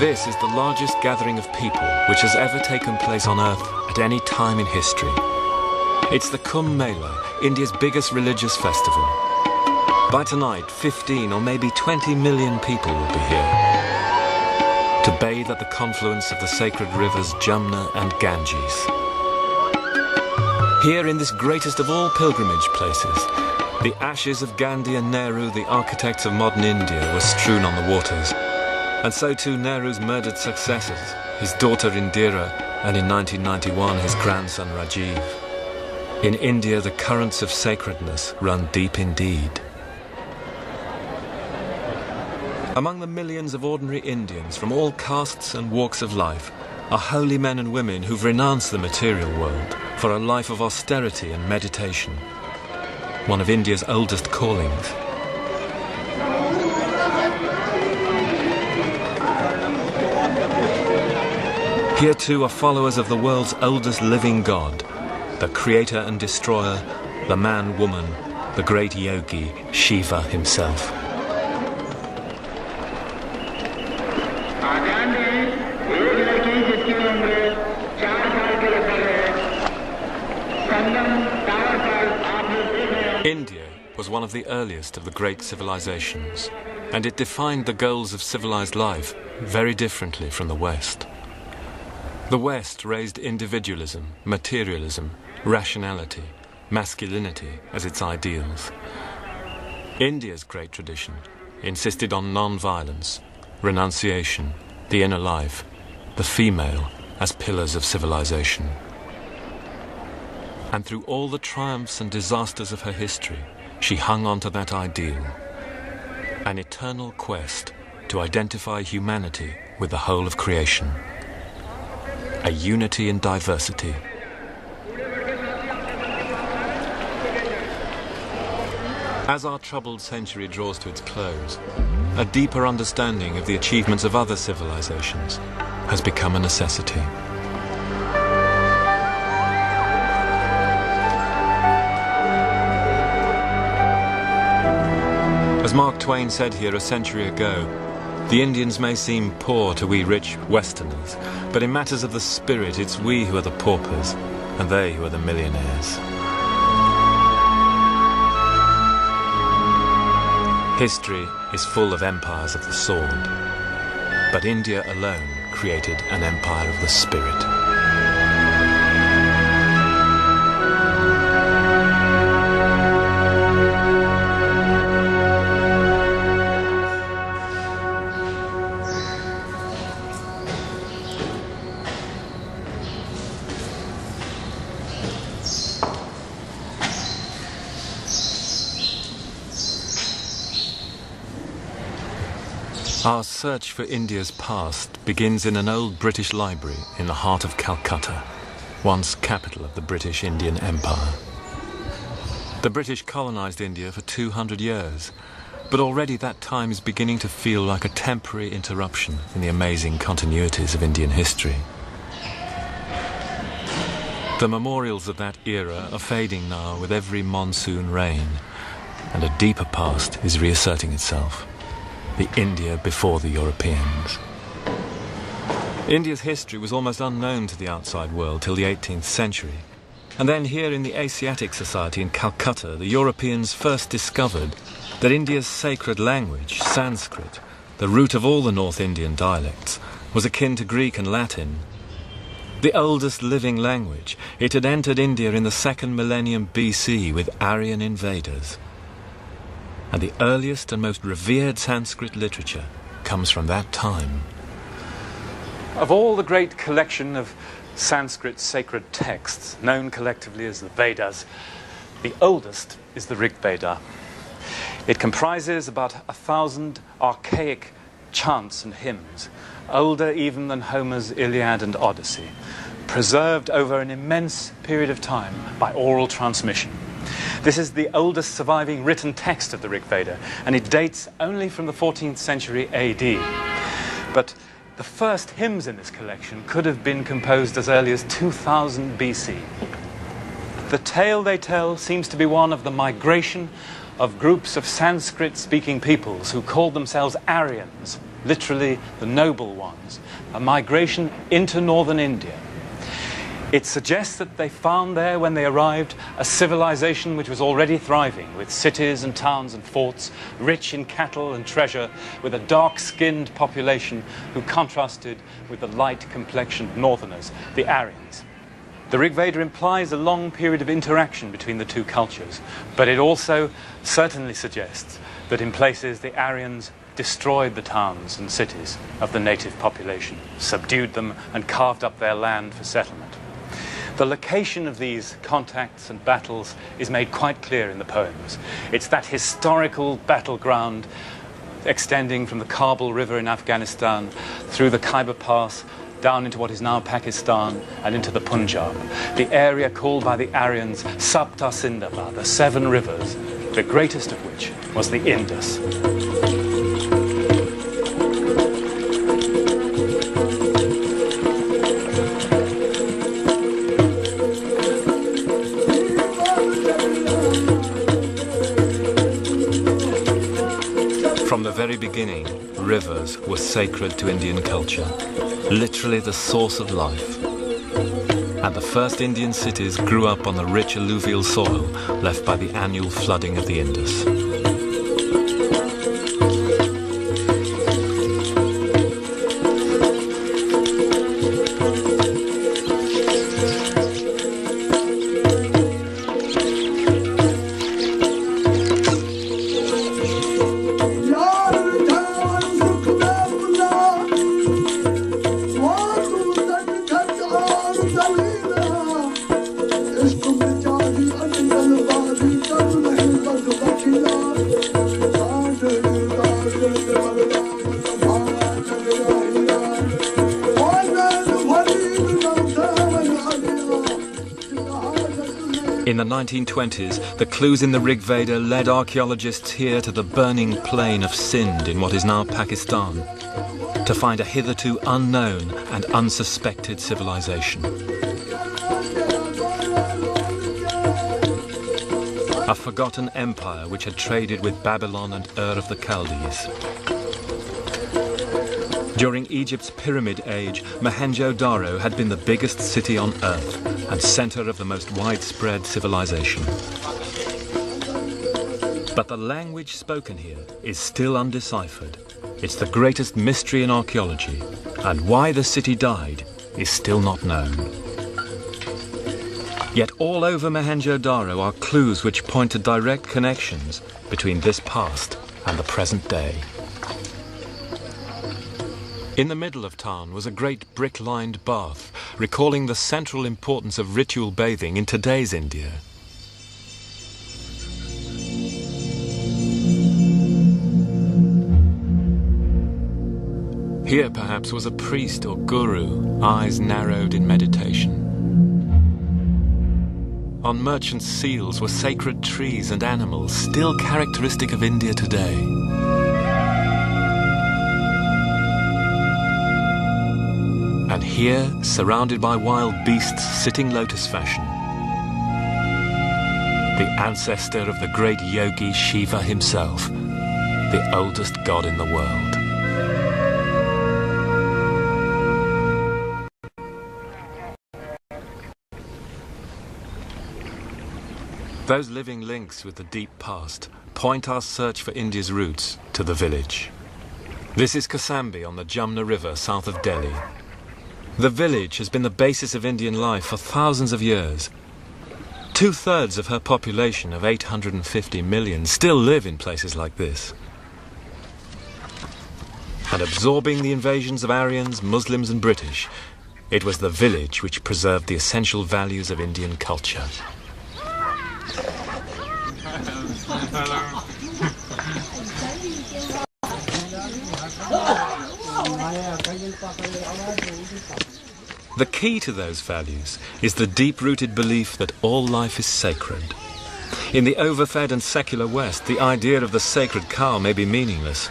This is the largest gathering of people which has ever taken place on Earth at any time in history. It's the Kumbh Mela, India's biggest religious festival. By tonight, 15 or maybe 20 million people will be here to bathe at the confluence of the sacred rivers Jamna and Ganges. Here in this greatest of all pilgrimage places, the ashes of Gandhi and Nehru, the architects of modern India, were strewn on the waters. And so too Nehru's murdered successors, his daughter Indira, and in 1991 his grandson Rajiv. In India, the currents of sacredness run deep indeed. Among the millions of ordinary Indians from all castes and walks of life are holy men and women who've renounced the material world for a life of austerity and meditation, one of India's oldest callings. Here too are followers of the world's oldest living God, the creator and destroyer, the man-woman, the great yogi, Shiva himself. India was one of the earliest of the great civilizations, and it defined the goals of civilized life very differently from the West. The West raised individualism, materialism, rationality, masculinity as its ideals. India's great tradition insisted on non-violence, renunciation, the inner life, the female as pillars of civilization. And through all the triumphs and disasters of her history, she hung on to that ideal, an eternal quest to identify humanity with the whole of creation. A unity in diversity. As our troubled century draws to its close, a deeper understanding of the achievements of other civilizations has become a necessity. As Mark Twain said here a century ago, the Indians may seem poor to we rich Westerners, but in matters of the spirit, it's we who are the paupers, and they who are the millionaires. History is full of empires of the sword, but India alone created an empire of the spirit. Our search for India's past begins in an old British library in the heart of Calcutta, once capital of the British Indian Empire. The British colonized India for 200 years, but already that time is beginning to feel like a temporary interruption in the amazing continuities of Indian history. The memorials of that era are fading now with every monsoon rain, and a deeper past is reasserting itself. The India before the Europeans. India's history was almost unknown to the outside world till the 18th century. And then here in the Asiatic Society in Calcutta, the Europeans first discovered that India's sacred language, Sanskrit, the root of all the North Indian dialects, was akin to Greek and Latin. The oldest living language, it had entered India in the 2nd millennium BC with Aryan invaders. And the earliest and most revered Sanskrit literature comes from that time. Of all the great collection of Sanskrit sacred texts, known collectively as the Vedas, the oldest is the Rig Veda. It comprises about 1,000 archaic chants and hymns, older even than Homer's Iliad and Odyssey, preserved over an immense period of time by oral transmission. This is the oldest surviving written text of the Rig Veda, and it dates only from the 14th century AD. But the first hymns in this collection could have been composed as early as 2000 BC. The tale they tell seems to be one of the migration of groups of Sanskrit-speaking peoples who called themselves Aryans literally the noble ones, a migration into northern India. It suggests that they found there, when they arrived, a civilization which was already thriving, with cities and towns and forts, rich in cattle and treasure, with a dark-skinned population who contrasted with the light-complexioned northerners, the Aryans. The Rig Veda implies a long period of interaction between the two cultures, but it also certainly suggests that in places the Aryans destroyed the towns and cities of the native population, subdued them, and carved up their land for settlement. The location of these contacts and battles is made quite clear in the poems. It's that historical battleground extending from the Kabul River in Afghanistan through the Khyber Pass down into what is now Pakistan and into the Punjab, the area called by the Aryans Sapta Sindhava, the 7 rivers, the greatest of which was the Indus. From the very beginning, rivers were sacred to Indian culture, literally the source of life. And the first Indian cities grew up on the rich alluvial soil left by the annual flooding of the Indus. In the 1920s, the clues in the Rig Veda led archaeologists here to the burning plain of Sindh in what is now Pakistan, to find a hitherto unknown and unsuspected civilization. A forgotten empire which had traded with Babylon and Ur of the Chaldees. During Egypt's Pyramid Age, Mohenjo-Daro had been the biggest city on earth and center of the most widespread civilization. But the language spoken here is still undeciphered. It's the greatest mystery in archaeology, and why the city died is still not known. Yet all over Mohenjo-Daro are clues which point to direct connections between this past and the present day. In the middle of town was a great brick-lined bath, recalling the central importance of ritual bathing in today's India. Here perhaps was a priest or guru, eyes narrowed in meditation. On merchant seals were sacred trees and animals, still characteristic of India today. And here, surrounded by wild beasts sitting lotus fashion, the ancestor of the great yogi Shiva himself, the oldest god in the world. Those living links with the deep past point our search for India's roots to the village. This is Kasambi on the Jumna River south of Delhi. The village has been the basis of Indian life for thousands of years. 2/3 of her population of 850 million still live in places like this. And absorbing the invasions of Aryans, Muslims and British, it was the village which preserved the essential values of Indian culture. The key to those values is the deep-rooted belief that all life is sacred. In the overfed and secular West, the idea of the sacred cow may be meaningless.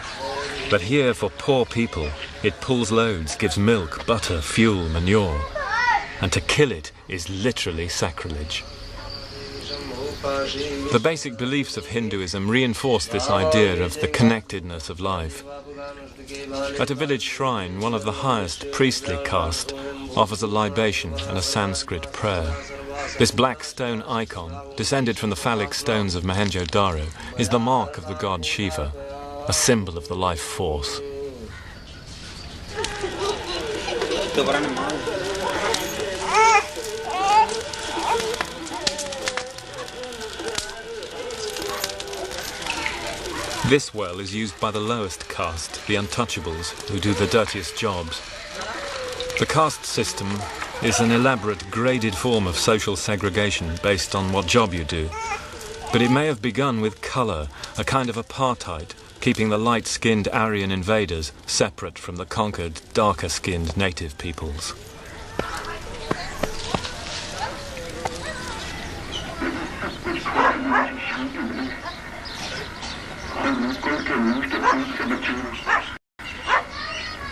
But here, for poor people, it pulls loads, gives milk, butter, fuel, manure. And to kill it is literally sacrilege. The basic beliefs of Hinduism reinforce this idea of the connectedness of life. At a village shrine, one of the highest priestly caste offers a libation and a Sanskrit prayer. This black stone icon, descended from the phallic stones of Mohenjo-Daro, is the mark of the god Shiva, a symbol of the life force. This well is used by the lowest caste, the untouchables, who do the dirtiest jobs. The caste system is an elaborate graded form of social segregation based on what job you do. But it may have begun with colour, a kind of apartheid, keeping the light-skinned Aryan invaders separate from the conquered, darker-skinned native peoples.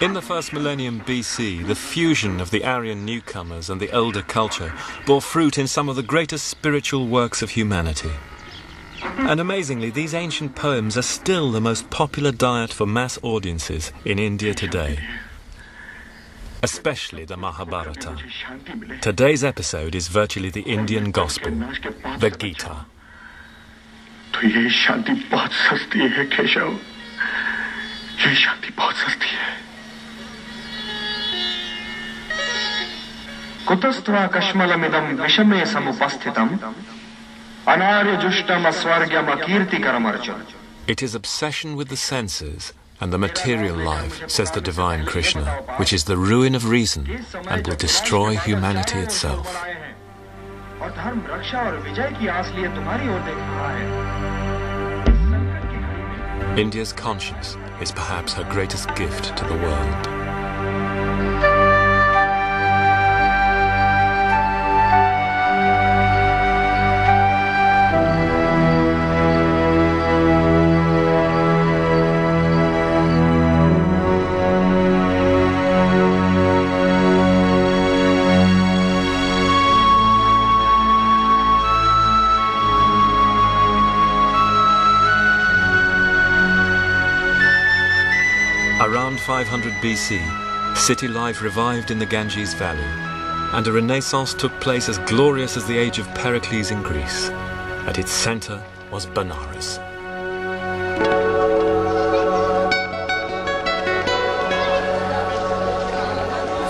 In the first millennium BC, the fusion of the Aryan newcomers and the elder culture bore fruit in some of the greatest spiritual works of humanity. And amazingly, these ancient poems are still the most popular diet for mass audiences in India today. Especially the Mahabharata. Today's episode is virtually the Indian gospel, the Gita. तो ये शांति बहुत सस्ती है केशव, ये शांति बहुत सस्ती है। कुतस्त्वा कश्मलमिदं विषमे समुपस्थितम् अनार्य जुष्टम अस्वर्ग्यम अकीर्तिकरम Arjun. It is obsession with the senses and the material life, says the divine Krishna, which is the ruin of reason and will destroy humanity itself. और धर्म रक्षा और विजय की आस लिए तुम्हारी ओर देख रहा है. India's conscience is perhaps her greatest gift to the world. Around 500 BC, city life revived in the Ganges Valley, and a renaissance took place as glorious as the age of Pericles in Greece. At its centre was Benares.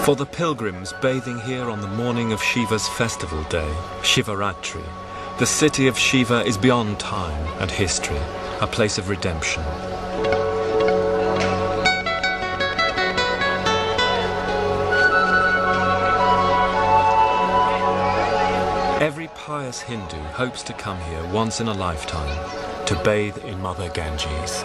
For the pilgrims bathing here on the morning of Shiva's festival day, Shivaratri, the city of Shiva is beyond time and history, a place of redemption. Every pious Hindu hopes to come here once in a lifetime to bathe in Mother Ganges.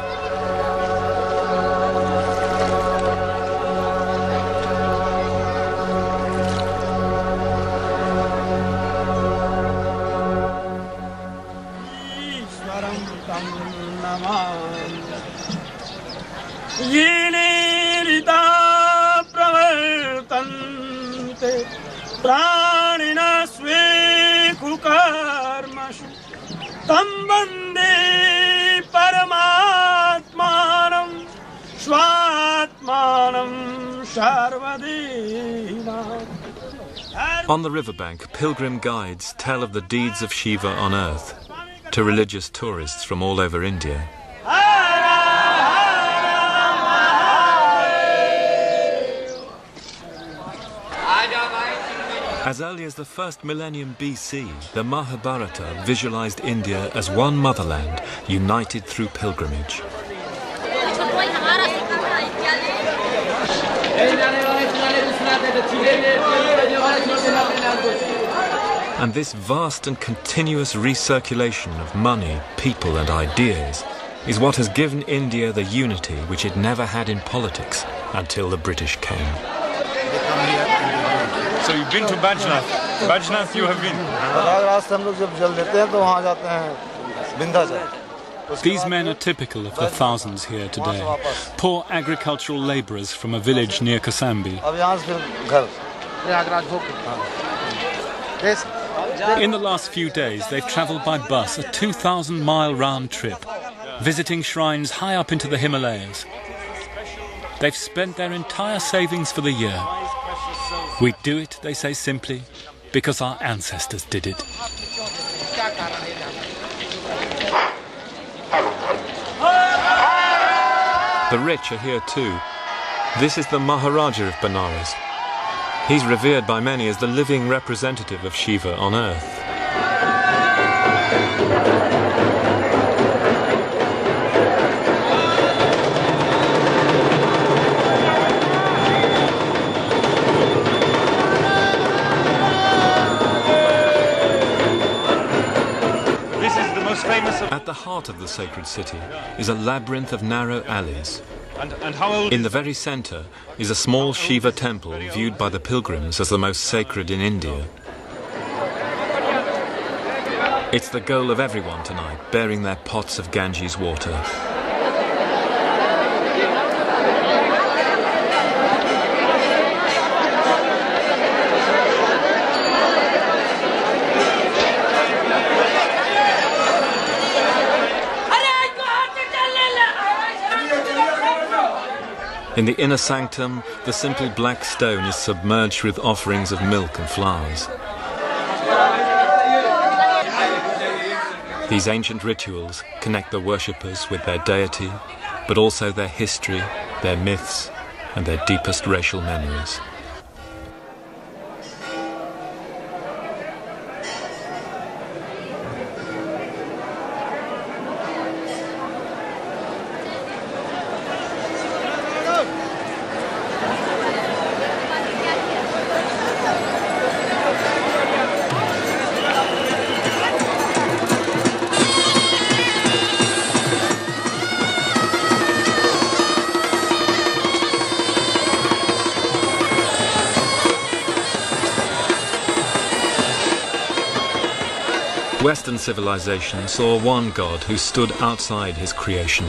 On the riverbank, pilgrim guides tell of the deeds of Shiva on earth to religious tourists from all over India. As early as the first millennium BC, the Mahabharata visualized India as one motherland united through pilgrimage. And this vast and continuous recirculation of money, people and ideas is what has given India the unity which it never had in politics until the British came. So you've been to Bajnath. Bajnath you have been. These men are typical of the thousands here today. Poor agricultural labourers from a village near Kasambi. In the last few days, they've travelled by bus a 2,000-mile round trip, visiting shrines high up into the Himalayas. They've spent their entire savings for the year. We do it, they say simply, because our ancestors did it. The rich are here too. This is the Maharaja of Benares. He's revered by many as the living representative of Shiva on earth. At the heart of the sacred city is a labyrinth of narrow alleys. And how old? In the very centre is a small Shiva temple viewed by the pilgrims as the most sacred in India. It's the goal of everyone tonight, bearing their pots of Ganges water. In the inner sanctum, the simple black stone is submerged with offerings of milk and flowers. These ancient rituals connect the worshippers with their deity, but also their history, their myths, and their deepest racial memories. Western civilization saw one God who stood outside his creation.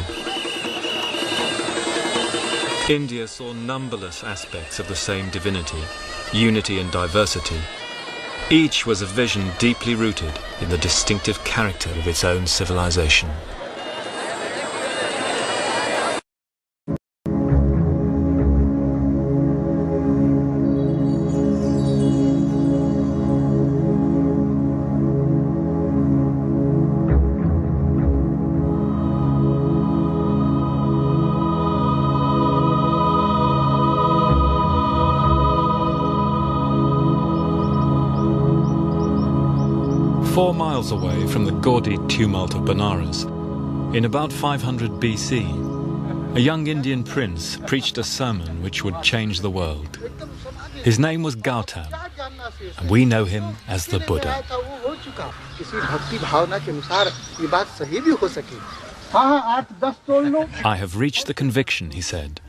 India saw numberless aspects of the same divinity, unity and diversity. Each was a vision deeply rooted in the distinctive character of its own civilization. Away from the gaudy tumult of Benares, in about 500 BC, a young Indian prince preached a sermon which would change the world. His name was Gautam, and we know him as the Buddha. I have reached the conviction, he said,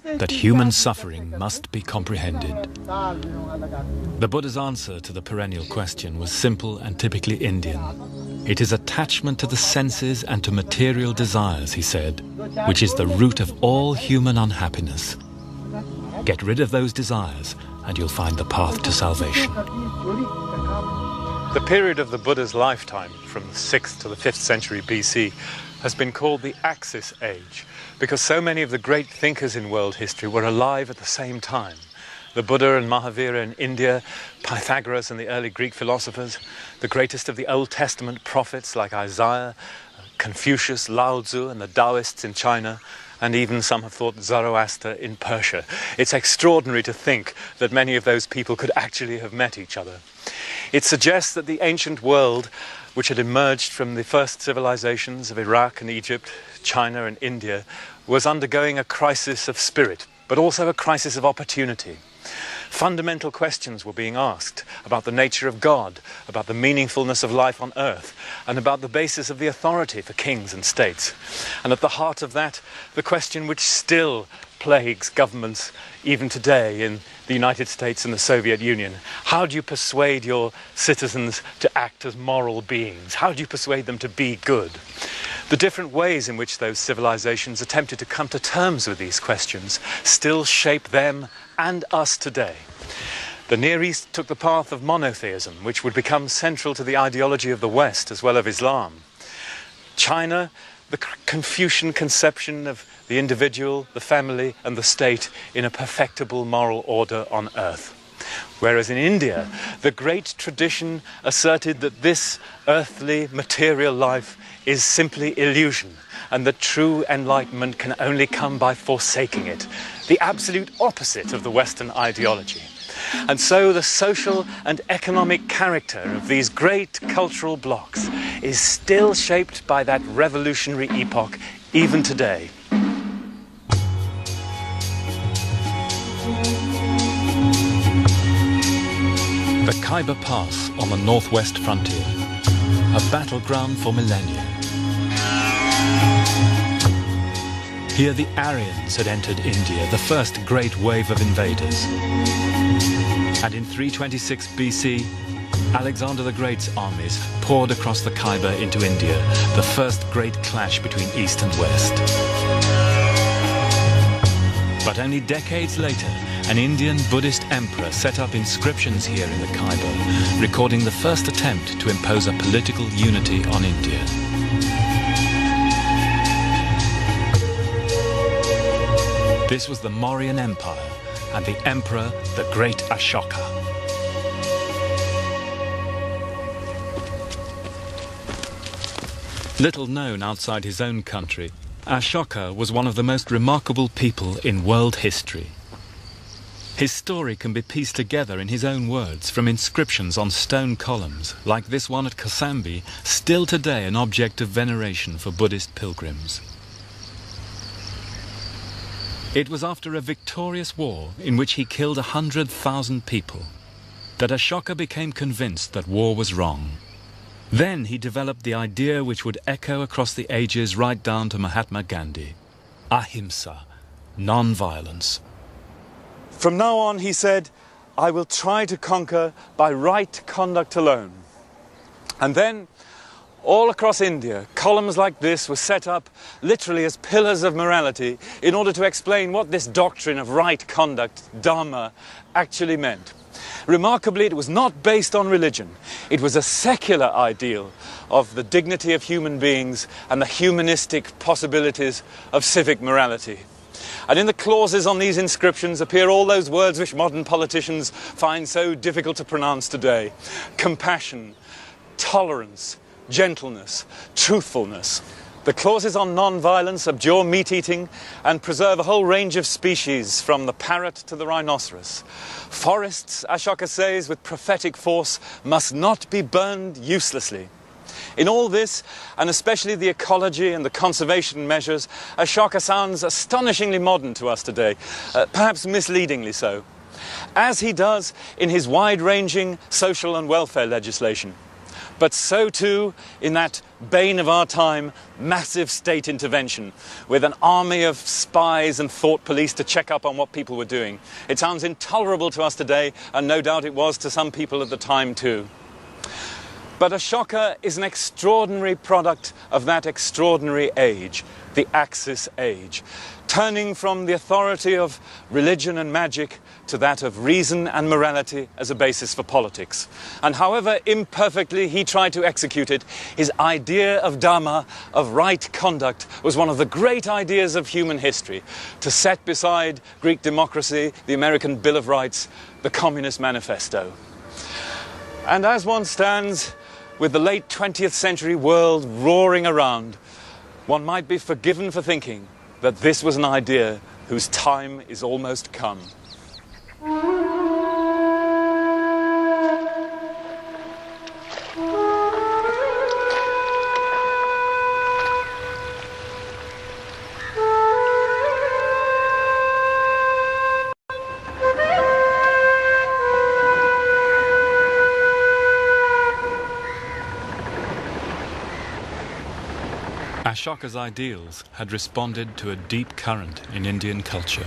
that human suffering must be comprehended. The Buddha's answer to the perennial question was simple and typically Indian. It is attachment to the senses and to material desires, he said, which is the root of all human unhappiness. Get rid of those desires and you'll find the path to salvation. The period of the Buddha's lifetime, from the 6th to the 5th century BC, has been called the Axis Age, because so many of the great thinkers in world history were alive at the same time. The Buddha and Mahavira in India, Pythagoras and the early Greek philosophers, the greatest of the Old Testament prophets like Isaiah, Confucius, Lao Tzu and the Taoists in China, and even some have thought Zoroaster in Persia. It's extraordinary to think that many of those people could actually have met each other. It suggests that the ancient world, which had emerged from the first civilizations of Iraq and Egypt, China and India, was undergoing a crisis of spirit, but also a crisis of opportunity. Fundamental questions were being asked about the nature of God, about the meaningfulness of life on earth, and about the basis of the authority for kings and states. And at the heart of that, the question which still plagues governments even today in the United States and the Soviet Union. How do you persuade your citizens to act as moral beings? How do you persuade them to be good? The different ways in which those civilizations attempted to come to terms with these questions still shape them and us today. The Near East took the path of monotheism, which would become central to the ideology of the West as well as of Islam. China, the Confucian conception of the individual, the family and the state in a perfectible moral order on earth. Whereas in India, the great tradition asserted that this earthly material life is simply illusion and that true enlightenment can only come by forsaking it, the absolute opposite of the Western ideology. And so the social and economic character of these great cultural blocs is still shaped by that revolutionary epoch even today. The Khyber Pass on the northwest frontier, a battleground for millennia. Here the Aryans had entered India, the first great wave of invaders. And in 326 BC, Alexander the Great's armies poured across the Khyber into India, the first great clash between East and West. But only decades later, an Indian Buddhist emperor set up inscriptions here in the Khyber, recording the first attempt to impose a political unity on India. This was the Mauryan Empire and the emperor, the great Ashoka. Little known outside his own country, Ashoka was one of the most remarkable people in world history. His story can be pieced together in his own words from inscriptions on stone columns, like this one at Kosambi, still today an object of veneration for Buddhist pilgrims. It was after a victorious war in which he killed 100,000 people that Ashoka became convinced that war was wrong. Then he developed the idea which would echo across the ages right down to Mahatma Gandhi: ahimsa, non-violence. From now on, he said, I will try to conquer by right conduct alone. And then, all across India, columns like this were set up literally as pillars of morality in order to explain what this doctrine of right conduct, Dharma, actually meant. Remarkably, it was not based on religion. It was a secular ideal of the dignity of human beings and the humanistic possibilities of civic morality. And in the clauses on these inscriptions appear all those words which modern politicians find so difficult to pronounce today: compassion, tolerance, gentleness, truthfulness. The clauses on non-violence abjure meat-eating and preserve a whole range of species, from the parrot to the rhinoceros. Forests, Ashoka says with prophetic force, must not be burned uselessly. In all this, and especially the ecology and the conservation measures, Ashoka sounds astonishingly modern to us today, perhaps misleadingly so, as he does in his wide-ranging social and welfare legislation. But so too in that bane of our time, massive state intervention, with an army of spies and thought police to check up on what people were doing. It sounds intolerable to us today, and no doubt it was to some people at the time too. But Ashoka is an extraordinary product of that extraordinary age, the Axis age, turning from the authority of religion and magic to that of reason and morality as a basis for politics. And however imperfectly he tried to execute it, his idea of Dharma, of right conduct, was one of the great ideas of human history, to set beside Greek democracy, the American Bill of Rights, the Communist Manifesto. And as one stands with the late 20th century world roaring around, one might be forgiven for thinking that this was an idea whose time is almost come. Ashoka's ideals had responded to a deep current in Indian culture.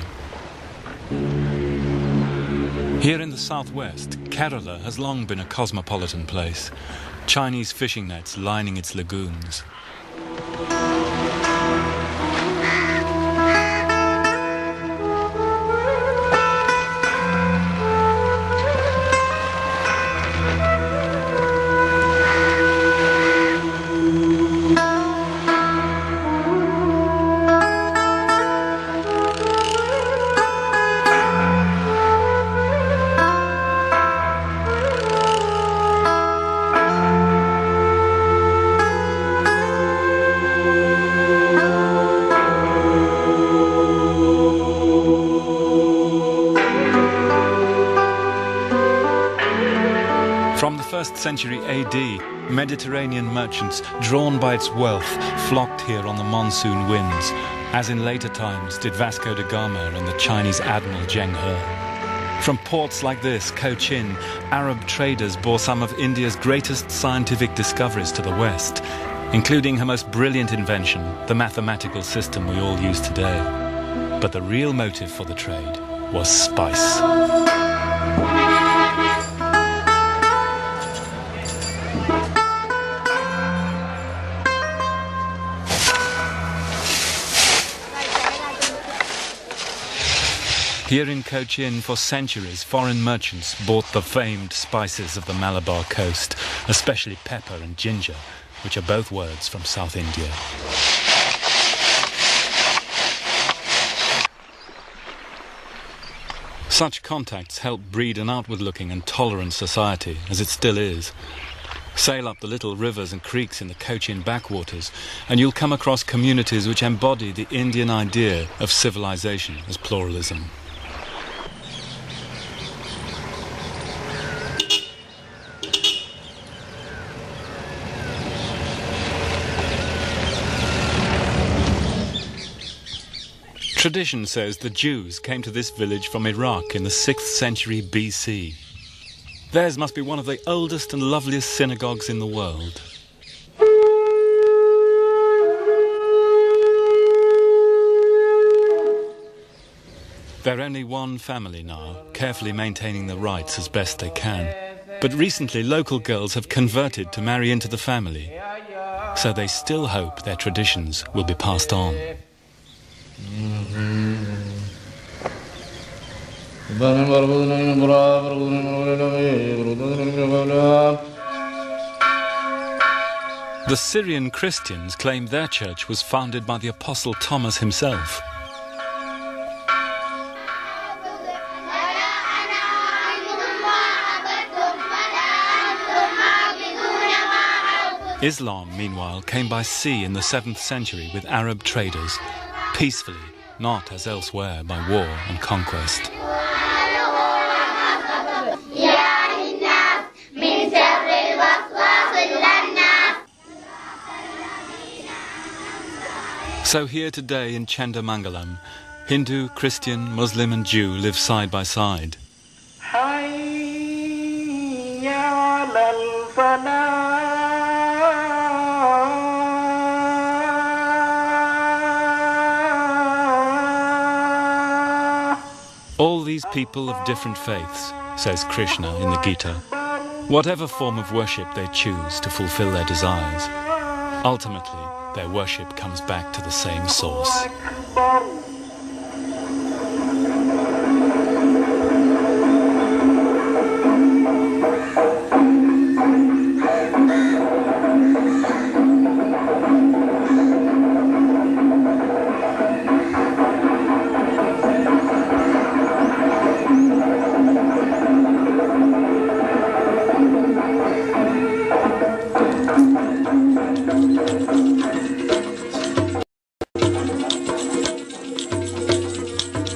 Here in the southwest, Kerala has long been a cosmopolitan place, Chinese fishing nets lining its lagoons. 1st century AD, Mediterranean merchants, drawn by its wealth, flocked here on the monsoon winds, as in later times did Vasco da Gama and the Chinese admiral Zheng He. From ports like this, Cochin, Arab traders bore some of India's greatest scientific discoveries to the West, including her most brilliant invention, the mathematical system we all use today. But the real motive for the trade was spice. Here in Cochin, for centuries, foreign merchants bought the famed spices of the Malabar coast, especially pepper and ginger, which are both words from South India. Such contacts help breed an outward-looking and tolerant society, as it still is. Sail up the little rivers and creeks in the Cochin backwaters, and you'll come across communities which embody the Indian idea of civilization as pluralism. Tradition says the Jews came to this village from Iraq in the 6th century BC. Theirs must be one of the oldest and loveliest synagogues in the world. They're only one family now, carefully maintaining the rites as best they can. But recently local girls have converted to marry into the family, so they still hope their traditions will be passed on. The Syrian Christians claim their church was founded by the Apostle Thomas himself. Islam, meanwhile, came by sea in the 7th century with Arab traders, peacefully, not as elsewhere by war and conquest. So here today in Chendamangalam, Hindu, Christian, Muslim and Jew live side by side. All these people of different faiths, says Krishna in the Gita, whatever form of worship they choose to fulfill their desires, ultimately their worship comes back to the same source.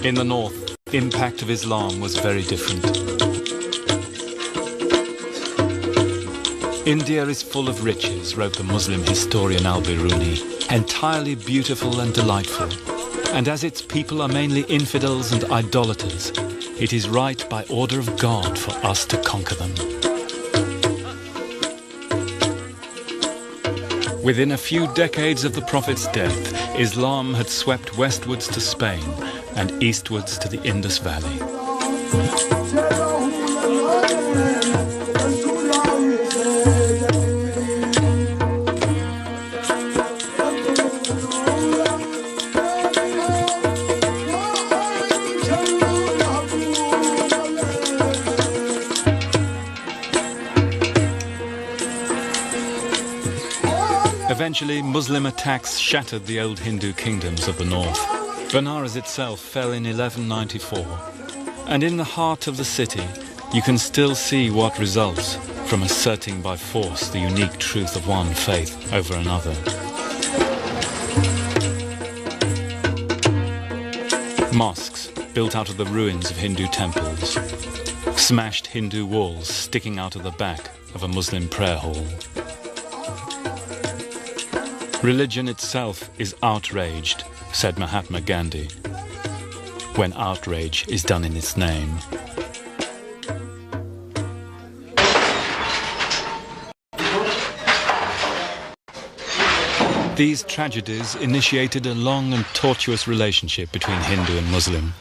In the north, the impact of Islam was very different. India is full of riches, wrote the Muslim historian Al-Biruni, entirely beautiful and delightful. And as its people are mainly infidels and idolaters, it is right by order of God for us to conquer them. Within a few decades of the Prophet's death, Islam had swept westwards to Spain and eastwards to the Indus Valley. Eventually, Muslim attacks shattered the old Hindu kingdoms of the north. Benares itself fell in 1194, and in the heart of the city you can still see what results from asserting by force the unique truth of one faith over another. Mosques built out of the ruins of Hindu temples, Smashed Hindu walls sticking out of the back of a Muslim prayer hall. Religion itself is outraged, said Mahatma Gandhi, when outrage is done in its name. These tragedies initiated a long and tortuous relationship between Hindu and Muslim,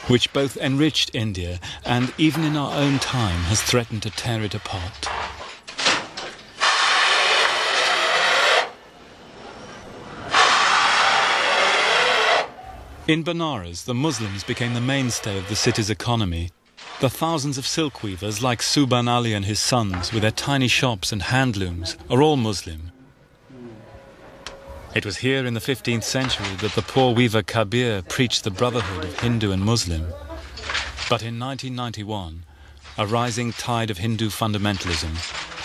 which both enriched India and, even in our own time, has threatened to tear it apart. In Benares, the Muslims became the mainstay of the city's economy. The thousands of silk weavers, like Subhan Ali and his sons, with their tiny shops and handlooms, are all Muslim. It was here in the 15th century that the poor weaver Kabir preached the brotherhood of Hindu and Muslim. But in 1991, a rising tide of Hindu fundamentalism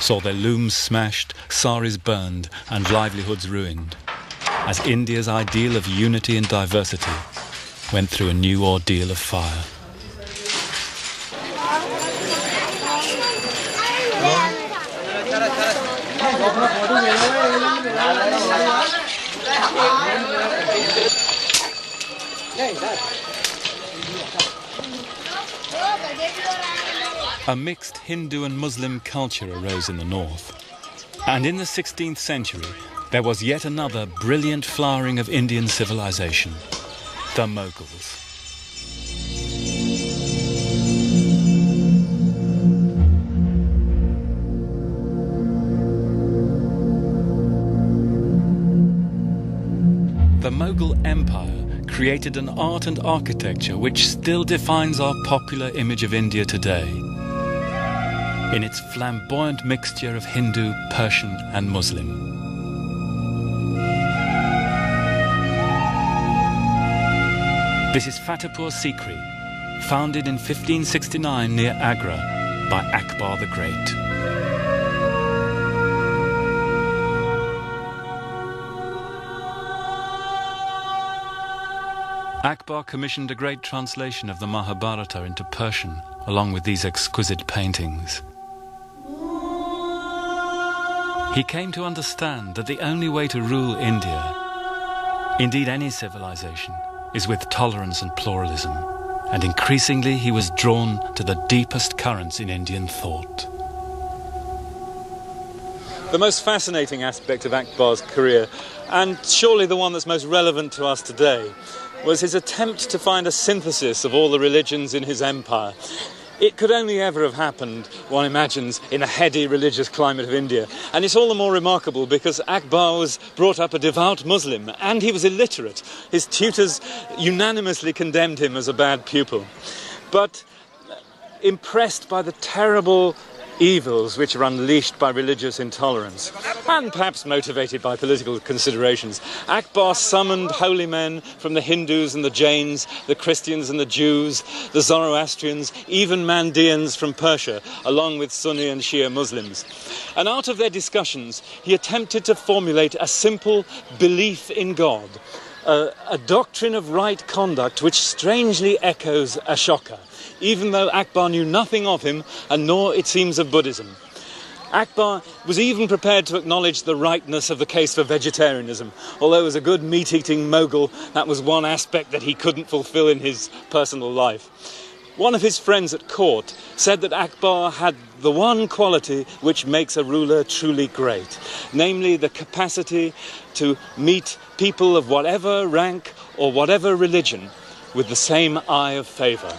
saw their looms smashed, saris burned, and livelihoods ruined, as India's ideal of unity and diversity went through a new ordeal of fire. A mixed Hindu and Muslim culture arose in the north. And in the 16th century, there was yet another brilliant flowering of Indian civilization, the Mughals. The Mughal Empire created an art and architecture which still defines our popular image of India today, in its flamboyant mixture of Hindu, Persian and Muslim. This is Fatehpur Sikri, founded in 1569 near Agra by Akbar the Great. Akbar commissioned a great translation of the Mahabharata into Persian, along with these exquisite paintings. He came to understand that the only way to rule India, indeed any civilization, is with tolerance and pluralism, and increasingly he was drawn to the deepest currents in Indian thought. The most fascinating aspect of Akbar's career, and surely the one that's most relevant to us today, was his attempt to find a synthesis of all the religions in his empire. It could only ever have happened, one imagines, in a heady religious climate of India. And it's all the more remarkable because Akbar was brought up a devout Muslim and he was illiterate. His tutors unanimously condemned him as a bad pupil. But impressed by the terrible evils which are unleashed by religious intolerance, and perhaps motivated by political considerations, Akbar summoned holy men from the Hindus and the Jains, the Christians and the Jews, the Zoroastrians, even Mandeans from Persia, along with Sunni and Shia Muslims. And out of their discussions, he attempted to formulate a simple belief in God, a doctrine of right conduct which strangely echoes Ashoka, even though Akbar knew nothing of him, and nor, it seems, of Buddhism. Akbar was even prepared to acknowledge the rightness of the case for vegetarianism, although as a good meat-eating Mughal, that was one aspect that he couldn't fulfill in his personal life. One of his friends at court said that Akbar had the one quality which makes a ruler truly great, namely the capacity to meet people of whatever rank or whatever religion with the same eye of favour.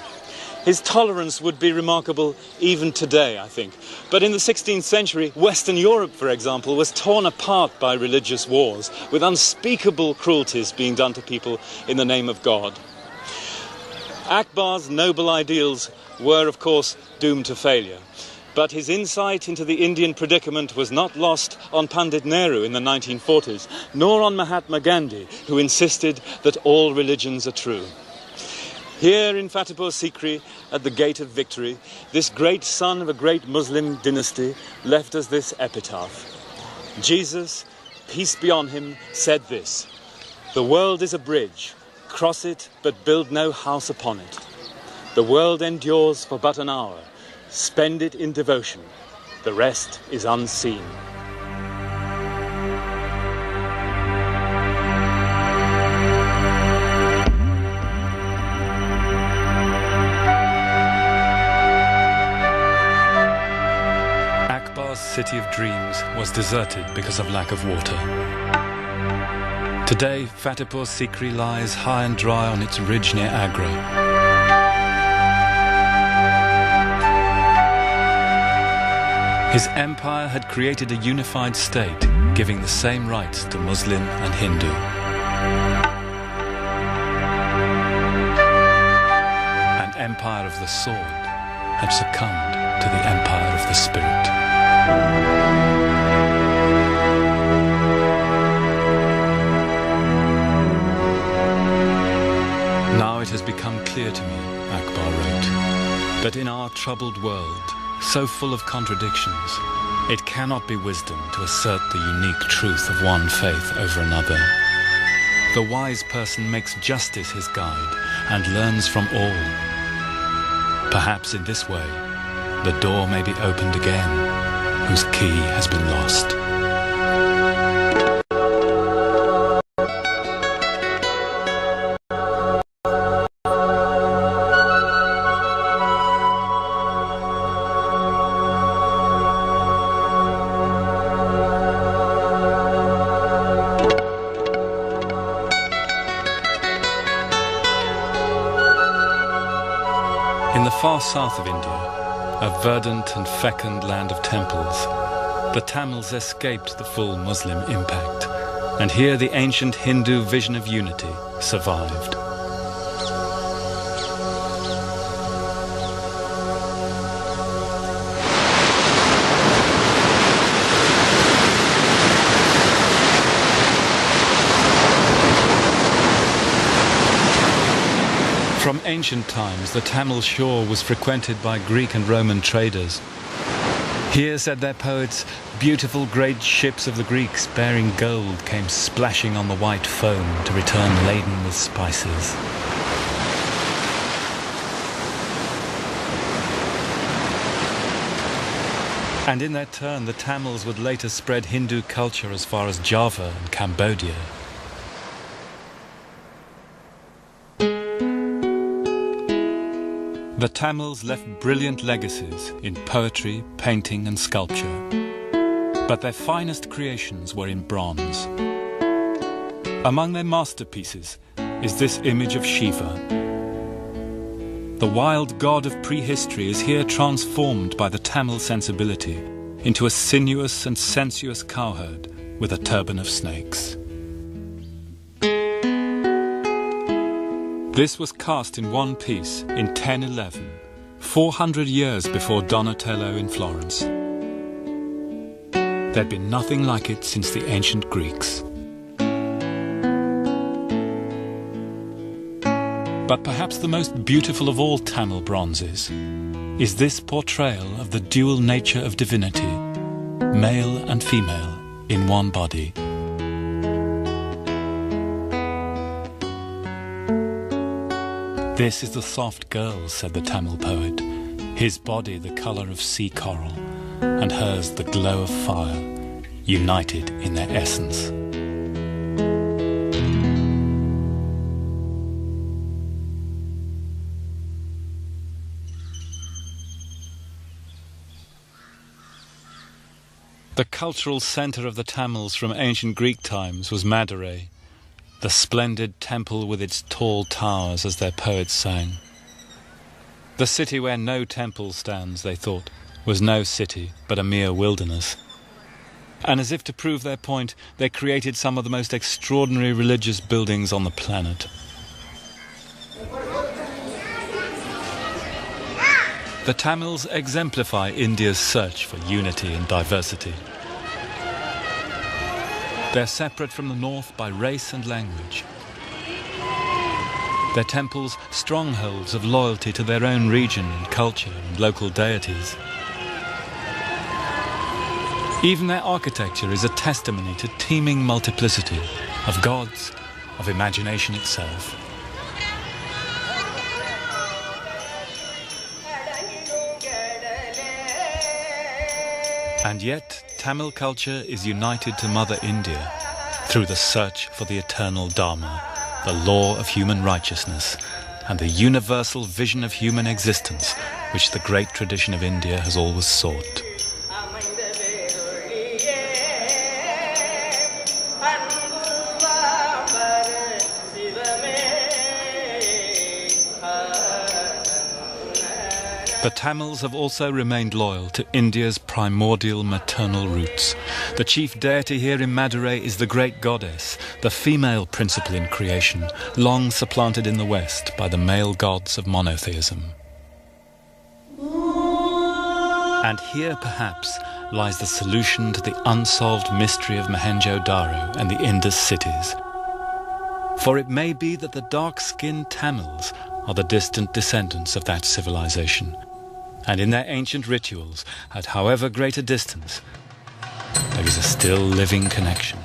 His tolerance would be remarkable even today, I think. But in the 16th century, Western Europe, for example, was torn apart by religious wars, with unspeakable cruelties being done to people in the name of God. Akbar's noble ideals were, of course, doomed to failure. But his insight into the Indian predicament was not lost on Pandit Nehru in the 1940s, nor on Mahatma Gandhi, who insisted that all religions are true. Here in Fatehpur Sikri, at the Gate of Victory, this great son of a great Muslim dynasty left us this epitaph. Jesus, peace be on him, said this: "The world is a bridge, cross it, but build no house upon it. The world endures for but an hour, Spend it in devotion. The rest is unseen. Akbar's city of dreams was deserted because of lack of water. Today, Fatehpur Sikri lies high and dry on its ridge near Agra. His empire had created a unified state, giving the same rights to Muslim and Hindu. An empire of the sword had succumbed to the empire of the spirit. Now it has become clear to me, Akbar wrote, that in our troubled world, so full of contradictions, it cannot be wisdom to assert the unique truth of one faith over another. The wise person makes justice his guide and learns from all. Perhaps in this way, the door may be opened again, whose key has been lost. In the far south of India, a verdant and fecund land of temples, the Tamils escaped the full Muslim impact, and here the ancient Hindu vision of unity survived. From ancient times, the Tamil shore was frequented by Greek and Roman traders. Here, said their poets, beautiful great ships of the Greeks bearing gold came splashing on the white foam to return laden with spices. And in their turn, the Tamils would later spread Hindu culture as far as Java and Cambodia. The Tamils left brilliant legacies in poetry, painting and sculpture. But their finest creations were in bronze. Among their masterpieces is this image of Shiva. The wild god of prehistory is here transformed by the Tamil sensibility into a sinuous and sensuous cowherd with a turban of snakes. This was cast in one piece in 1011, 400 years before Donatello in Florence. There'd been nothing like it since the ancient Greeks. But perhaps the most beautiful of all Tamil bronzes is this portrayal of the dual nature of divinity, male and female, in one body. This is the soft girl, said the Tamil poet, his body the colour of sea coral, and hers the glow of fire, united in their essence. The cultural centre of the Tamils from ancient Greek times was Madurai, the splendid temple with its tall towers, as their poets sang. The city where no temple stands, they thought, was no city, but a mere wilderness. And as if to prove their point, they created some of the most extraordinary religious buildings on the planet. The Tamils exemplify India's search for unity and diversity. They're separate from the north by race and language. Their temples, strongholds of loyalty to their own region and culture and local deities. Even their architecture is a testimony to teeming multiplicity of gods, of imagination itself. And yet, Tamil culture is united to Mother India through the search for the eternal Dharma, the law of human righteousness, and the universal vision of human existence, which the great tradition of India has always sought. The Tamils have also remained loyal to India's primordial maternal roots. The chief deity here in Madurai is the great goddess, the female principle in creation, long supplanted in the West by the male gods of monotheism. And here, perhaps, lies the solution to the unsolved mystery of Mohenjo-Daro and the Indus cities. For it may be that the dark-skinned Tamils are the distant descendants of that civilization, and in their ancient rituals, at however great a distance, there is a still living connection.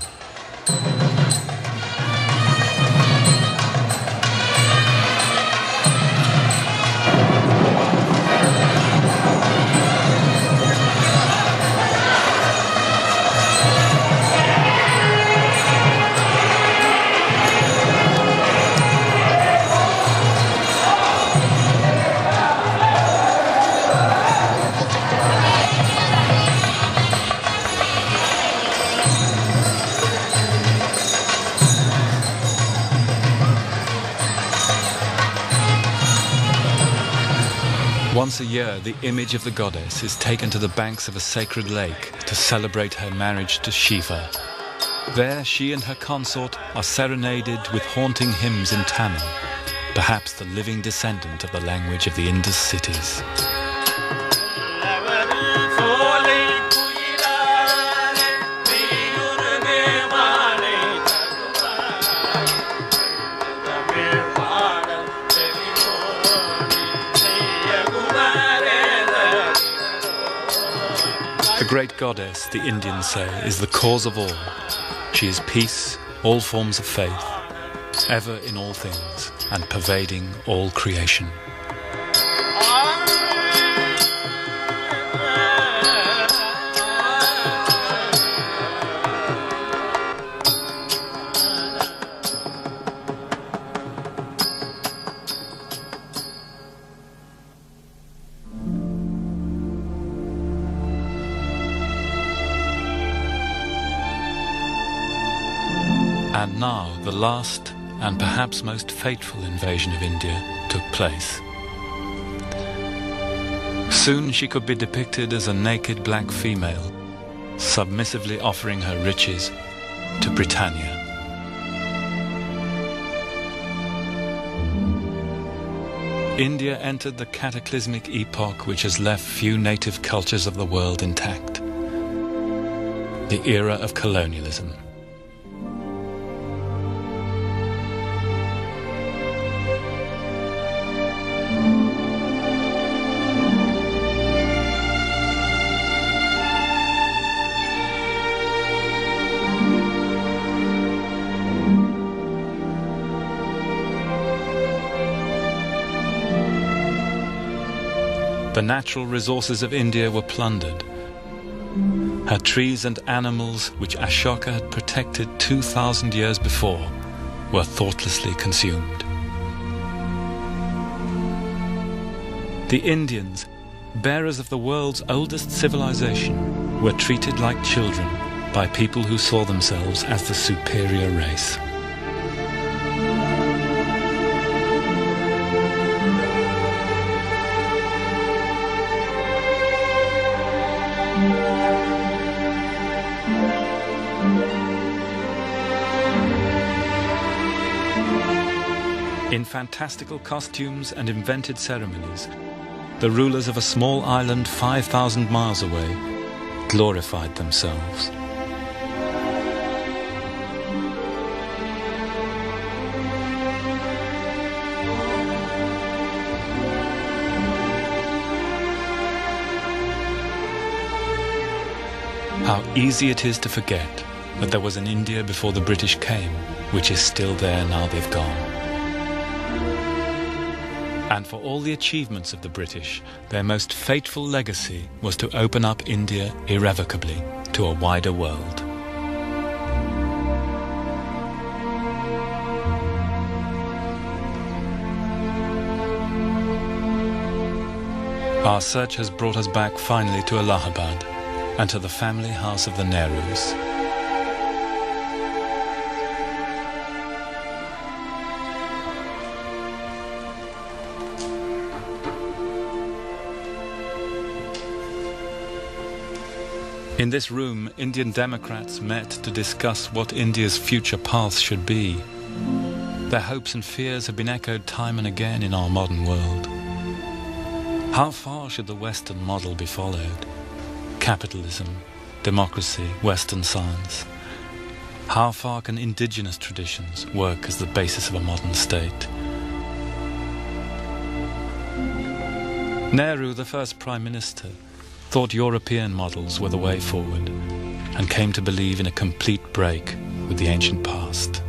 Once a year, the image of the goddess is taken to the banks of a sacred lake to celebrate her marriage to Shiva. There, she and her consort are serenaded with haunting hymns in Tamil, perhaps the living descendant of the language of the Indus cities. The great goddess, the Indians say, is the cause of all. She is peace, all forms of faith, ever in all things, and pervading all creation. And now the last and perhaps most fateful invasion of India took place. Soon she could be depicted as a naked black female, submissively offering her riches to Britannia. India entered the cataclysmic epoch which has left few native cultures of the world intact. The era of colonialism. The natural resources of India were plundered. Her trees and animals, which Ashoka had protected 2,000 years before, were thoughtlessly consumed. The Indians, bearers of the world's oldest civilization, were treated like children by people who saw themselves as the superior race. In fantastical costumes and invented ceremonies, the rulers of a small island 5,000 miles away glorified themselves. How easy it is to forget that there was an India before the British came, which is still there now they've gone. And for all the achievements of the British, their most fateful legacy was to open up India irrevocably to a wider world. Our search has brought us back finally to Allahabad and to the family house of the Nehrus. In this room, Indian Democrats met to discuss what India's future path should be. Their hopes and fears have been echoed time and again in our modern world. How far should the Western model be followed? Capitalism, democracy, Western science. How far can indigenous traditions work as the basis of a modern state? Nehru, the first Prime Minister, thought European models were the way forward and came to believe in a complete break with the ancient past.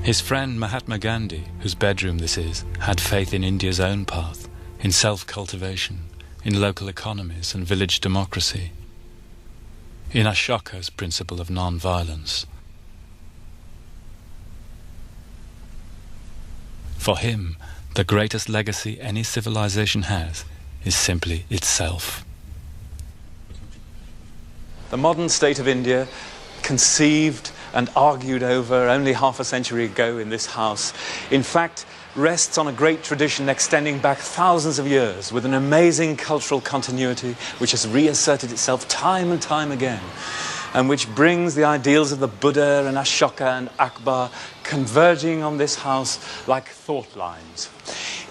His friend Mahatma Gandhi, whose bedroom this is, had faith in India's own path, in self-cultivation, in local economies and village democracy, in Ashoka's principle of non-violence. For him, the greatest legacy any civilization has is simply itself. The modern state of India, conceived and argued over only half a century ago in this house, in fact rests on a great tradition extending back thousands of years with an amazing cultural continuity which has reasserted itself time and time again, and which brings the ideals of the Buddha and Ashoka and Akbar converging on this house like thought lines.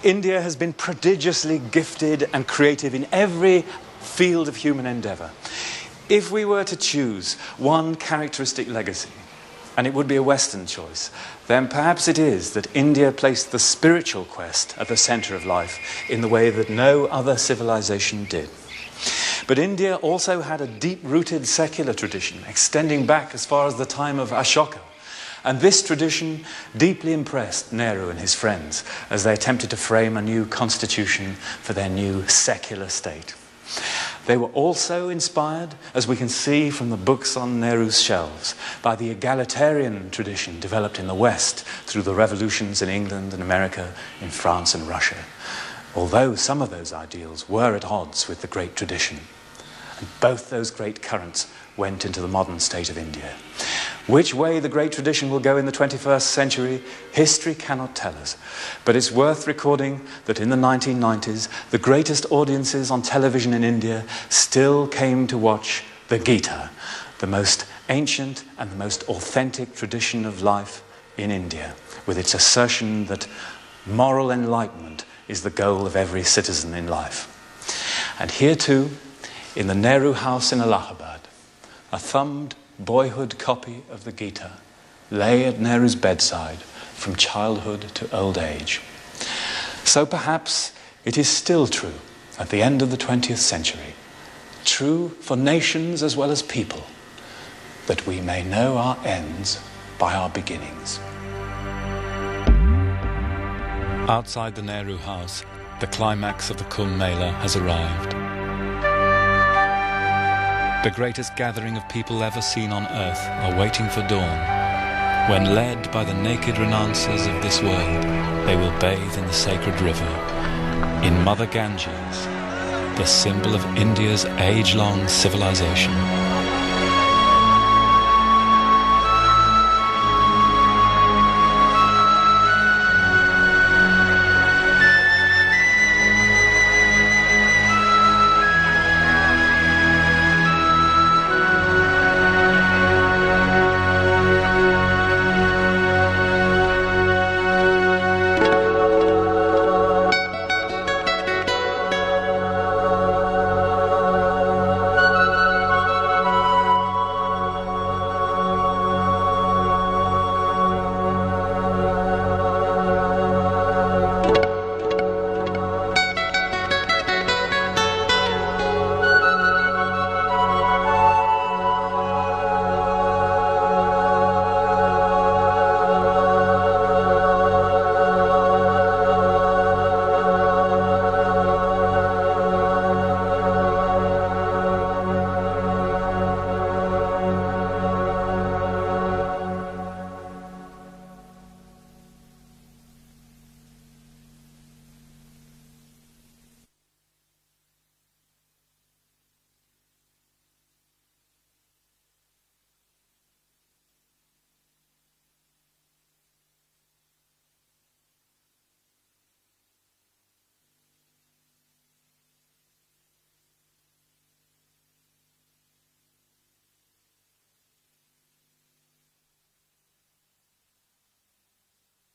India has been prodigiously gifted and creative in every field of human endeavour. If we were to choose one characteristic legacy, and it would be a Western choice, then perhaps it is that India placed the spiritual quest at the centre of life in the way that no other civilization did. But India also had a deep-rooted secular tradition extending back as far as the time of Ashoka. And this tradition deeply impressed Nehru and his friends as they attempted to frame a new constitution for their new secular state. They were also inspired, as we can see from the books on Nehru's shelves, by the egalitarian tradition developed in the West through the revolutions in England and America, in France and Russia, although some of those ideals were at odds with the great tradition. And both those great currents went into the modern state of India. Which way the great tradition will go in the 21st century, history cannot tell us. But it's worth recording that in the 1990s, the greatest audiences on television in India still came to watch the Gita, the most ancient and the most authentic tradition of life in India, with its assertion that moral enlightenment is the goal of every citizen in life. And here too, in the Nehru House in Allahabad, a thumbed boyhood copy of the Gita lay at Nehru's bedside from childhood to old age. So perhaps it is still true at the end of the 20th century, true for nations as well as people, that we may know our ends by our beginnings. Outside the Nehru House, the climax of the Kumbh Mela has arrived. The greatest gathering of people ever seen on earth are waiting for dawn, when led by the naked renouncers of this world, they will bathe in the sacred river, in Mother Ganges, the symbol of India's age-long civilization.